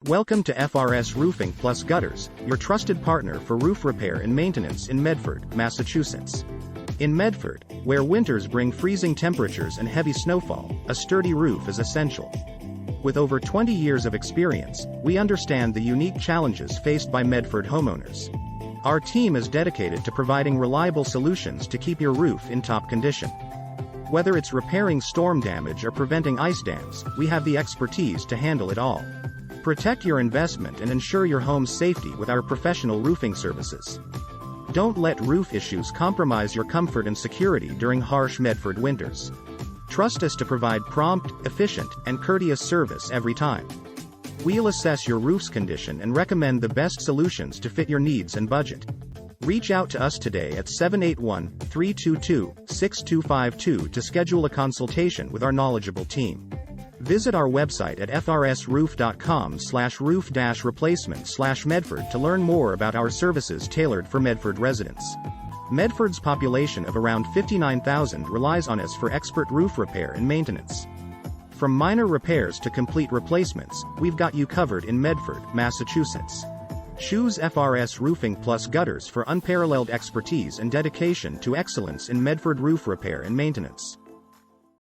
Welcome to FRS Roofing Plus Gutters, your trusted partner for roof repair and maintenance in Medford, Massachusetts. In Medford, where winters bring freezing temperatures and heavy snowfall, a sturdy roof is essential. With over 20 years of experience, we understand the unique challenges faced by Medford homeowners. Our team is dedicated to providing reliable solutions to keep your roof in top condition. Whether it's repairing storm damage or preventing ice dams, we have the expertise to handle it all. Protect your investment and ensure your home's safety with our professional roofing services. Don't let roof issues compromise your comfort and security during harsh Medford winters. Trust us to provide prompt, efficient, and courteous service every time. We'll assess your roof's condition and recommend the best solutions to fit your needs and budget. Reach out to us today at 781-322-6252 to schedule a consultation with our knowledgeable team. Visit our website at frsroof.com/roof-replacement/Medford to learn more about our services tailored for Medford residents. Medford's population of around 59,000 relies on us for expert roof repair and maintenance. From minor repairs to complete replacements, we've got you covered in Medford, Massachusetts. Choose FRS Roofing Plus Gutters for unparalleled expertise and dedication to excellence in Medford roof repair and maintenance.